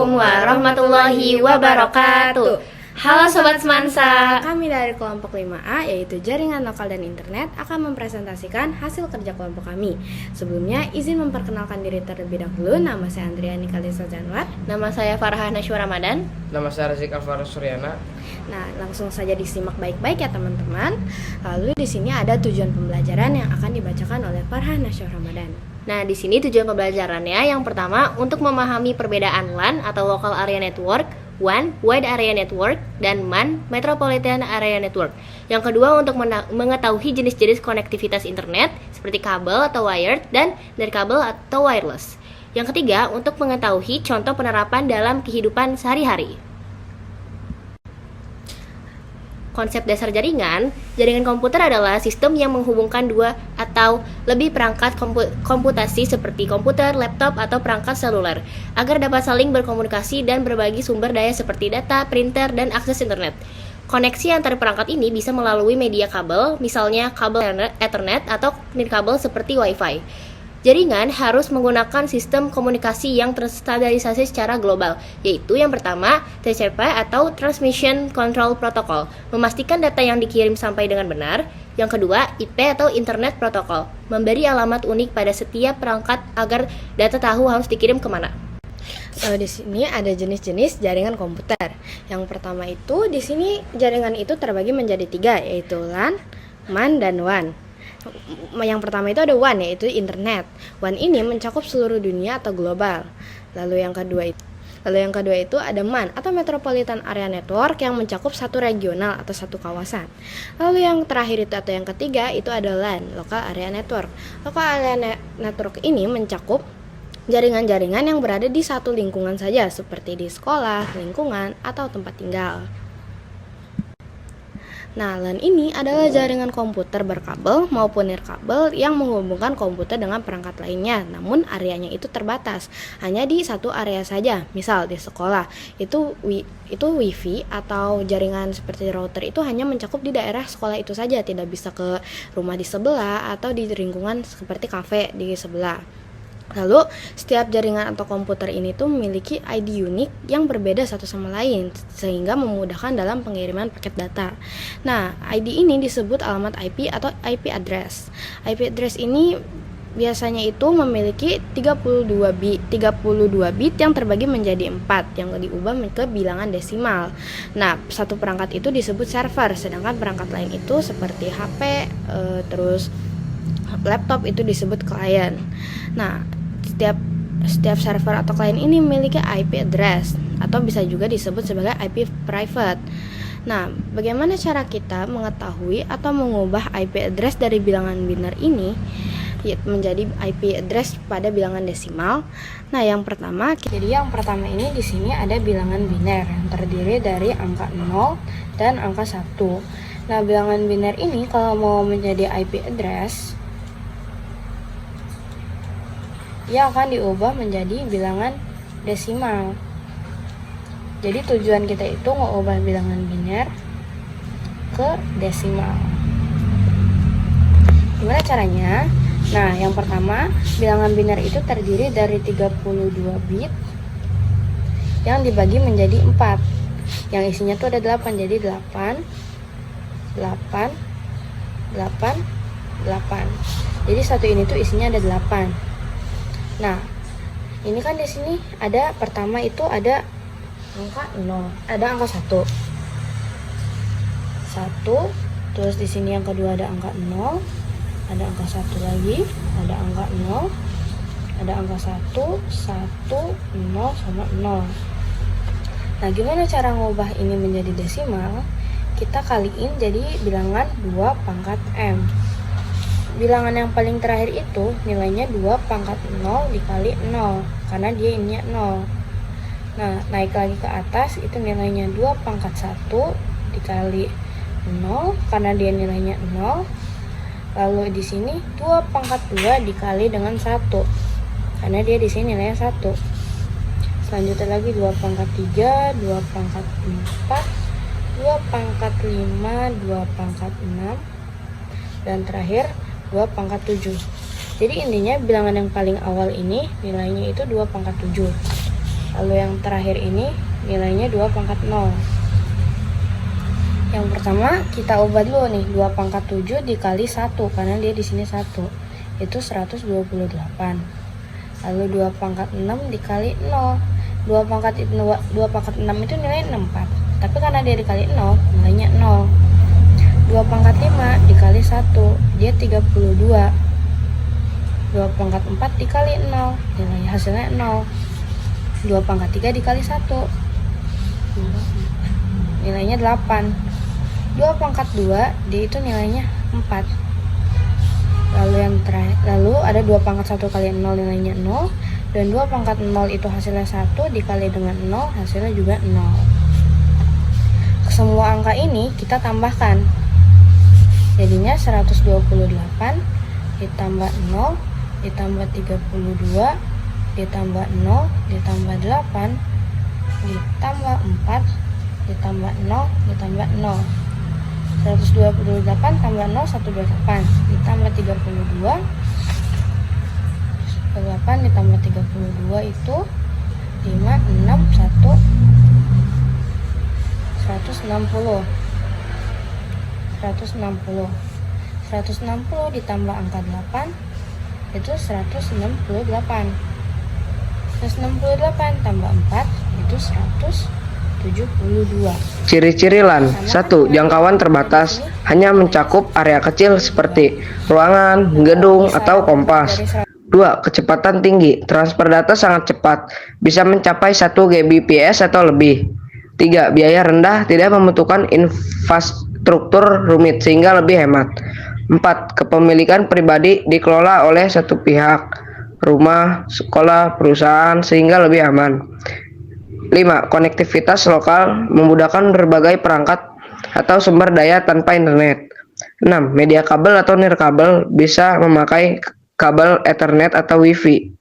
Assalamualaikum warahmatullahi wabarakatuh. Halo Sobat Semansa. Kami dari kelompok 5A yaitu Jaringan Lokal dan Internet akan mempresentasikan hasil kerja kelompok kami. Sebelumnya izin memperkenalkan diri terlebih dahulu. Nama saya Andriani Kalisa Janwar. Nama saya Farah Nashwa Ramadan. Nama saya Razik Alvaro Suryana. Nah, langsung saja disimak baik-baik ya teman-teman. Lalu di sini ada tujuan pembelajaran yang akan dibacakan oleh Farah Nashwa Ramadan. Nah, di sini tujuan pembelajarannya yang pertama untuk memahami perbedaan LAN atau Local Area Network, WAN, Wide Area Network, dan MAN, Metropolitan Area Network. Yang kedua untuk mengetahui jenis-jenis konektivitas internet seperti kabel atau wired dan dari kabel atau wireless. Yang ketiga untuk mengetahui contoh penerapan dalam kehidupan sehari-hari. Konsep dasar jaringan komputer adalah sistem yang menghubungkan dua atau lebih perangkat komputasi seperti komputer, laptop, atau perangkat seluler agar dapat saling berkomunikasi dan berbagi sumber daya seperti data, printer, dan akses internet. Koneksi antar perangkat ini bisa melalui media kabel, misalnya kabel Ethernet atau nirkabel seperti Wi-Fi. Jaringan harus menggunakan sistem komunikasi yang terstandarisasi secara global, yaitu yang pertama, TCP atau Transmission Control Protocol, memastikan data yang dikirim sampai dengan benar. Yang kedua, IP atau Internet Protocol, memberi alamat unik pada setiap perangkat agar data tahu harus dikirim kemana. Lalu di sini ada jenis-jenis jaringan komputer. Yang pertama itu di sini jaringan itu terbagi menjadi 3, yaitu LAN, MAN, dan WAN. Yang pertama itu ada WAN, yaitu internet. WAN ini mencakup seluruh dunia atau global. Lalu yang kedua itu ada MAN atau Metropolitan Area Network yang mencakup satu regional atau satu kawasan. Lalu yang terakhir itu atau yang ketiga itu ada LAN, Local Area Network. Local Area Network ini mencakup jaringan-jaringan yang berada di satu lingkungan saja, seperti di sekolah, lingkungan, atau tempat tinggal. Nah, LAN ini adalah jaringan komputer berkabel maupun nirkabel yang menghubungkan komputer dengan perangkat lainnya, namun areanya itu terbatas, hanya di satu area saja. Misal di sekolah, itu wifi atau jaringan seperti router itu hanya mencakup di daerah sekolah itu saja, tidak bisa ke rumah di sebelah atau di lingkungan seperti kafe di sebelah. Lalu, setiap jaringan atau komputer ini tuh memiliki ID unik yang berbeda satu sama lain, sehingga memudahkan dalam pengiriman paket data. Nah, ID ini disebut alamat IP atau IP address. IP address ini biasanya itu memiliki 32 bit yang terbagi menjadi 4 yang diubah ke bilangan desimal. Nah, satu perangkat itu disebut server, sedangkan perangkat lain itu seperti HP, terus laptop itu disebut klien. Nah, setiap server atau klien ini memiliki IP address atau bisa juga disebut sebagai IP private. Nah, bagaimana cara kita mengetahui atau mengubah IP address dari bilangan biner ini menjadi IP address pada bilangan desimal? Nah, yang pertama ini di sini ada bilangan biner yang terdiri dari angka 0 dan angka 1. Nah, bilangan biner ini kalau mau menjadi IP address, ia akan diubah menjadi bilangan desimal. Jadi tujuan kita itu mengubah bilangan biner ke desimal. Gimana caranya? Nah, yang pertama, bilangan biner itu terdiri dari 32 bit yang dibagi menjadi 4. Yang isinya tuh ada 8, jadi 8 8 8 8. Jadi satu ini tuh isinya ada 8. Nah, ini kan di sini ada pertama itu ada angka 0, ada angka 1. 1, terus di sini yang kedua ada angka 0, ada angka 1 lagi, ada angka 0, ada angka 1, 1, 0 sama 0. Nah, gimana cara ngubah ini menjadi desimal? Kita kaliin jadi bilangan 2 pangkat M. Bilangan yang paling terakhir itu nilainya 2 pangkat 0 dikali 0 karena dia ininya 0. Nah, naik lagi ke atas itu nilainya 2 pangkat 1 dikali 0 karena dia nilainya 0. Lalu di sini 2 pangkat 2 dikali dengan 1 karena dia di sini nilainya 1. Selanjutnya lagi 2 pangkat 3, 2 pangkat 4, 2 pangkat 5, 2 pangkat 6, dan terakhir 2 pangkat 7. Jadi intinya bilangan yang paling awal ini nilainya itu 2 pangkat 7. Lalu yang terakhir ini nilainya 2 pangkat 0. Yang pertama kita ubah dulu nih, 2 pangkat 7 dikali 1 karena dia di sini 1. Itu 128. Lalu 2 pangkat 6 dikali 0. 2 pangkat 6 itu nilainya 64. Tapi karena dia dikali 0, nilainya 0. 2 pangkat 5 dikali 1, dia 32. 2 pangkat 4 dikali 0, nilai hasilnya 0. 2 pangkat 3 dikali 1, nilainya 8. 2 pangkat 2, dia itu nilainya 4. Lalu ada 2 pangkat 1 kali 0 nilainya 0. Dan 2 pangkat 0 itu hasilnya 1 dikali dengan 0 hasilnya juga 0. Semua angka ini kita tambahkan. Jadinya 128 ditambah 0 ditambah 32 ditambah 0 ditambah 8 ditambah 4 ditambah 0 ditambah 0. 128 tambah 0 128 ditambah 32. 8 ditambah 32 itu 5 6 1 160. 160 ditambah angka 8 itu 168. 168 tambah 4 itu 172. Ciri-ciri LAN. 1. Jangkauan terbatas, hanya mencakup area kecil seperti ruangan, gedung, atau kompas. 2. Kecepatan tinggi, transfer data sangat cepat, bisa mencapai 1 Gbps atau lebih. 3. Biaya rendah, tidak membutuhkan infrastruktur rumit sehingga lebih hemat. 4. Kepemilikan pribadi dikelola oleh satu pihak, rumah, sekolah, perusahaan sehingga lebih aman. 5. Konektivitas lokal, memudahkan berbagai perangkat atau sumber daya tanpa internet. 6. Media kabel atau nirkabel, bisa memakai kabel Ethernet atau Wi-Fi.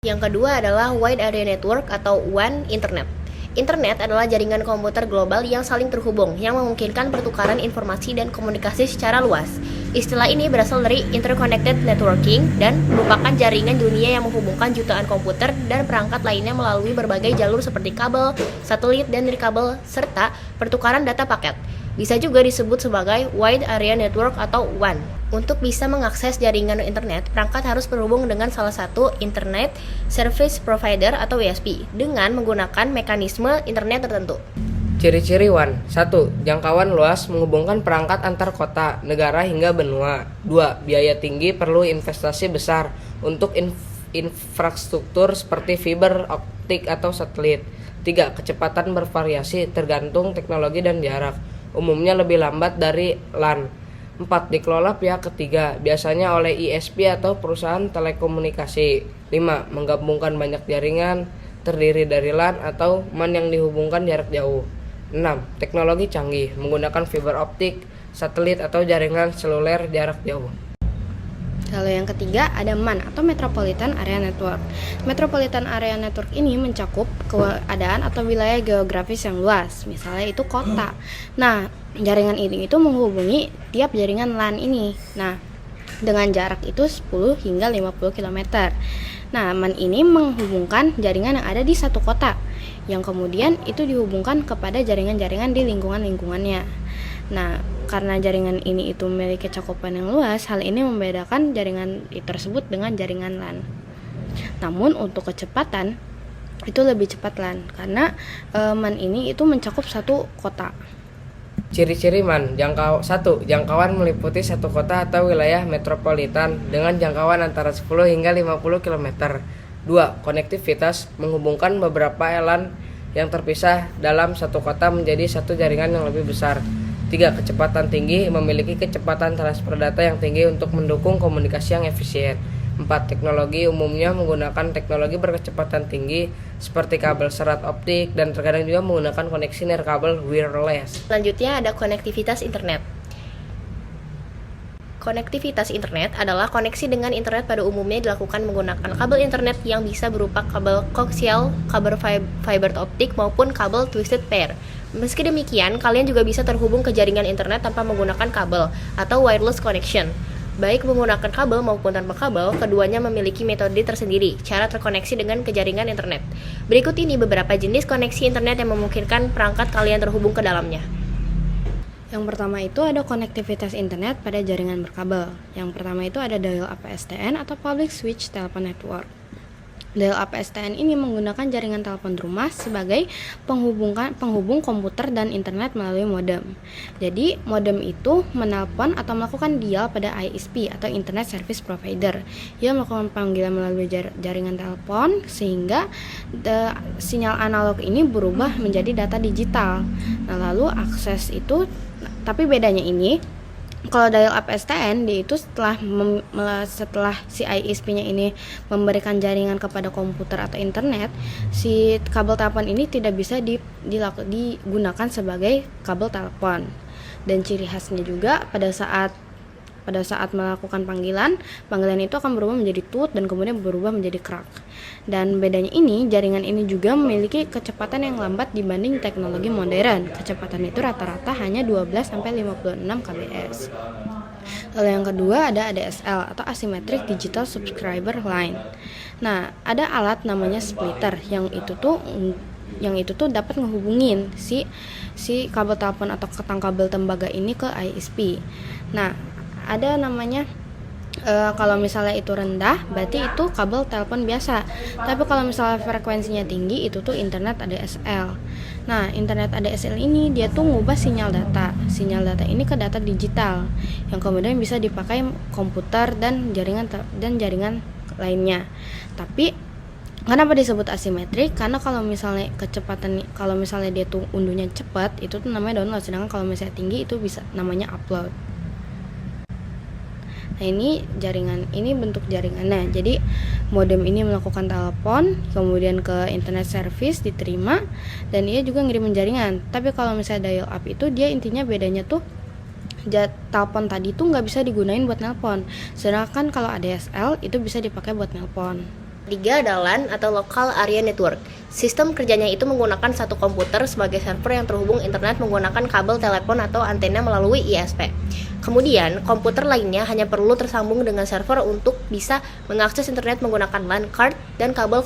Yang kedua adalah Wide Area Network atau WAN Internet. Internet adalah jaringan komputer global yang saling terhubung, yang memungkinkan pertukaran informasi dan komunikasi secara luas. Istilah ini berasal dari Interconnected Networking dan merupakan jaringan dunia yang menghubungkan jutaan komputer dan perangkat lainnya melalui berbagai jalur seperti kabel, satelit, dan nirkabel, serta pertukaran data paket. Bisa juga disebut sebagai Wide Area Network atau WAN. Untuk bisa mengakses jaringan internet, perangkat harus terhubung dengan salah satu Internet Service Provider atau ISP dengan menggunakan mekanisme internet tertentu. Ciri-ciri WAN. 1. Jangkauan luas, menghubungkan perangkat antar kota, negara hingga benua. 2. Biaya tinggi, perlu investasi besar untuk infrastruktur seperti fiber optik atau satelit. 3. Kecepatan bervariasi tergantung teknologi dan jarak, umumnya lebih lambat dari LAN. 4. Dikelola pihak ketiga, biasanya oleh ISP atau perusahaan telekomunikasi. 5. Menggabungkan banyak jaringan, terdiri dari LAN atau MAN yang dihubungkan jarak jauh. 6. Teknologi canggih, menggunakan fiber optik, satelit atau jaringan seluler jarak jauh. Lalu yang ketiga ada MAN atau Metropolitan Area Network. Metropolitan Area Network ini mencakup keadaan atau wilayah geografis yang luas, misalnya itu kota. Nah, jaringan ini itu menghubungi tiap jaringan LAN ini. Nah, dengan jarak itu 10 hingga 50 km. Nah, MAN ini menghubungkan jaringan yang ada di satu kota, yang kemudian itu dihubungkan kepada jaringan-jaringan di lingkungan-lingkungannya. Nah, karena jaringan ini itu memiliki cakupan yang luas, hal ini membedakan jaringan tersebut dengan jaringan LAN. Namun untuk kecepatan itu lebih cepat LAN karena MAN ini itu mencakup satu kota. Ciri-ciri MAN. 1. Jangkauan meliputi satu kota atau wilayah metropolitan dengan jangkauan antara 10 hingga 50 km. 2. Konektivitas, menghubungkan beberapa LAN yang terpisah dalam satu kota menjadi satu jaringan yang lebih besar. 3. Kecepatan tinggi, memiliki kecepatan transfer data yang tinggi untuk mendukung komunikasi yang efisien. 4. Teknologi, umumnya menggunakan teknologi berkecepatan tinggi seperti kabel serat optik dan terkadang juga menggunakan koneksi nirkabel wireless. Selanjutnya ada konektivitas internet. Konektivitas internet adalah koneksi dengan internet pada umumnya dilakukan menggunakan kabel internet yang bisa berupa kabel koaksial, kabel fiber optik maupun kabel twisted pair. Meski demikian, kalian juga bisa terhubung ke jaringan internet tanpa menggunakan kabel atau wireless connection. Baik menggunakan kabel maupun tanpa kabel, keduanya memiliki metode tersendiri, cara terkoneksi dengan ke jaringan internet. Berikut ini beberapa jenis koneksi internet yang memungkinkan perangkat kalian terhubung ke dalamnya. Yang pertama itu ada konektivitas internet pada jaringan berkabel. Yang pertama itu ada dial-up PSTN atau Public Switch Telephone Network. Dial-up PSTN ini menggunakan jaringan telepon rumah sebagai penghubung komputer dan internet melalui modem. Jadi, modem itu menelpon atau melakukan dial pada ISP atau Internet Service Provider. Ia melakukan panggilan melalui jaringan telepon sehingga sinyal analog ini berubah menjadi data digital. Nah, lalu akses itu, tapi bedanya ini, kalau dial-up STN dia itu setelah si ISP-nya ini memberikan jaringan kepada komputer atau internet, si kabel telepon ini tidak bisa digunakan sebagai kabel telepon. Dan ciri khasnya juga pada saat melakukan panggilan itu akan berubah menjadi tut dan kemudian berubah menjadi krak. Dan bedanya ini, jaringan ini juga memiliki kecepatan yang lambat dibanding teknologi modern. Kecepatan itu rata-rata hanya 12-56 kbps. Lalu yang kedua ada ADSL atau Asymmetric Digital Subscriber Line. Nah, ada alat namanya splitter yang itu tuh dapat menghubungin si kabel telepon atau ketang kabel tembaga ini ke ISP. Nah, ada namanya kalau misalnya itu rendah berarti itu kabel telepon biasa, tapi kalau misalnya frekuensinya tinggi itu tuh internet ADSL. Nah, internet ADSL ini dia tuh ngubah sinyal data ini ke data digital yang kemudian bisa dipakai komputer dan jaringan lainnya. Tapi kenapa disebut asimetrik? Karena kalau misalnya dia tuh unduhnya cepat itu tuh namanya download, sedangkan kalau misalnya tinggi itu bisa namanya upload. Nah, ini bentuk jaringannya. Jadi modem ini melakukan telepon, kemudian ke internet service diterima, dan ia juga ngirimin jaringan. Tapi kalau misalnya dial up itu dia intinya bedanya tuh telepon tadi tuh nggak bisa digunain buat nelpon, sedangkan kalau ADSL itu bisa dipakai buat nelpon. Tiga adalah LAN atau Local Area Network. Sistem kerjanya itu menggunakan satu komputer sebagai server yang terhubung internet menggunakan kabel telepon atau antena melalui ISP. Kemudian, komputer lainnya hanya perlu tersambung dengan server untuk bisa mengakses internet menggunakan LAN card dan kabel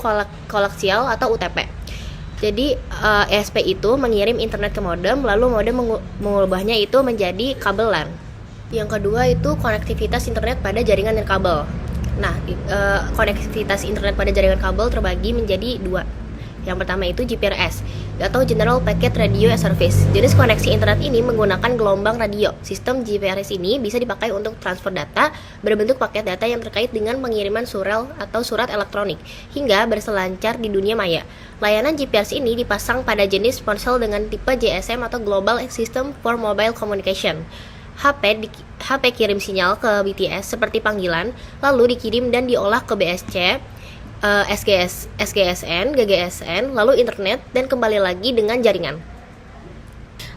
koaksial atau UTP. Jadi, ISP itu mengirim internet ke modem, lalu modem mengubahnya itu menjadi kabel LAN. Yang kedua itu konektivitas internet pada jaringan nirkabel. Nah, konektivitas internet pada jaringan kabel terbagi menjadi dua. Yang pertama itu GPRS atau General Packet Radio Service. Jenis koneksi internet ini menggunakan gelombang radio. Sistem GPRS ini bisa dipakai untuk transfer data berbentuk paket data yang terkait dengan pengiriman surel atau surat elektronik hingga berselancar di dunia maya. Layanan GPRS ini dipasang pada jenis ponsel dengan tipe GSM atau Global System for Mobile Communication. HP kirim sinyal ke BTS seperti panggilan, lalu dikirim dan diolah ke BSC, SGSN, GGSN, lalu internet, dan kembali lagi dengan jaringan.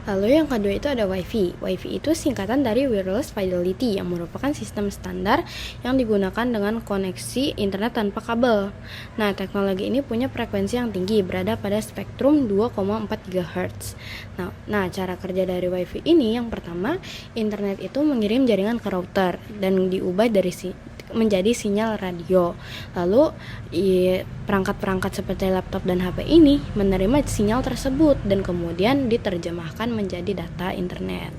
Lalu yang kedua itu ada Wi-Fi. Wi-Fi itu singkatan dari Wireless Fidelity yang merupakan sistem standar yang digunakan dengan koneksi internet tanpa kabel. Nah, teknologi ini punya frekuensi yang tinggi, berada pada spektrum 2,4 GHz. Nah, cara kerja dari Wi-Fi ini yang pertama, internet itu mengirim jaringan ke router dan diubah menjadi sinyal radio. Lalu perangkat-perangkat seperti laptop dan HP ini menerima sinyal tersebut dan kemudian diterjemahkan menjadi data internet.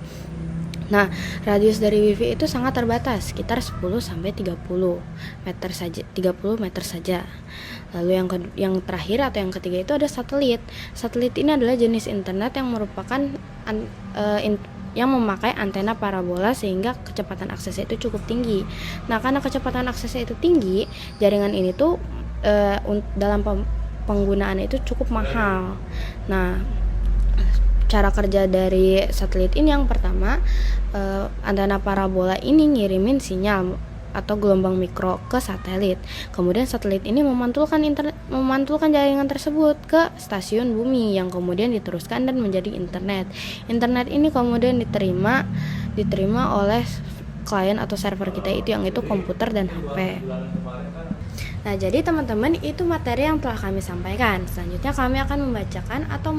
Nah, radius dari Wi-Fi itu sangat terbatas, sekitar 10-30 meter saja. Lalu yang terakhir atau yang ketiga itu ada satelit. Satelit ini adalah jenis internet yang merupakan yang memakai antena parabola sehingga kecepatan aksesnya itu cukup tinggi. Nah, karena kecepatan aksesnya itu tinggi, jaringan ini tuh dalam penggunaannya itu cukup mahal. Nah, cara kerja dari satelit ini yang pertama, antena parabola ini ngirimin sinyal atau gelombang mikro ke satelit. Kemudian satelit ini memantulkan jaringan tersebut ke stasiun bumi yang kemudian diteruskan dan menjadi internet. Internet ini kemudian diterima oleh klien atau server kita itu yang itu komputer dan HP. Nah, jadi teman-teman, itu materi yang telah kami sampaikan. Selanjutnya kami akan membacakan atau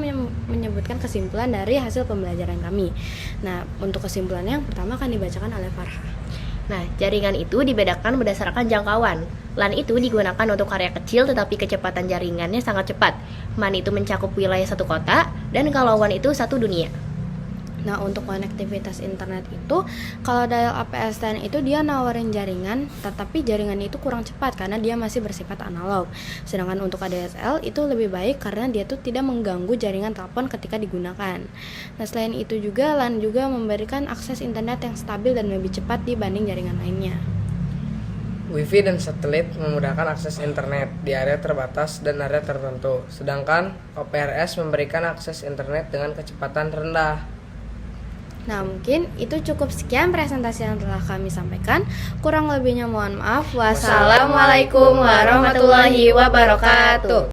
menyebutkan kesimpulan dari hasil pembelajaran kami. Nah, untuk kesimpulannya yang pertama akan dibacakan oleh Farha. Nah, jaringan itu dibedakan berdasarkan jangkauan. LAN itu digunakan untuk area kecil tetapi kecepatan jaringannya sangat cepat. MAN itu mencakup wilayah satu kota, dan kalau WAN itu satu dunia. Nah, untuk konektivitas internet itu, kalau dial-up PSTN itu dia nawarin jaringan, tetapi jaringan itu kurang cepat karena dia masih bersifat analog. Sedangkan untuk ADSL itu lebih baik karena dia tuh tidak mengganggu jaringan telepon ketika digunakan. Nah, selain itu juga LAN juga memberikan akses internet yang stabil dan lebih cepat dibanding jaringan lainnya. Wifi dan satelit memudahkan akses internet di area terbatas dan area tertentu, sedangkan OPRS memberikan akses internet dengan kecepatan rendah. Nah, mungkin itu cukup sekian presentasi yang telah kami sampaikan. Kurang lebihnya mohon maaf. Wassalamualaikum warahmatullahi wabarakatuh.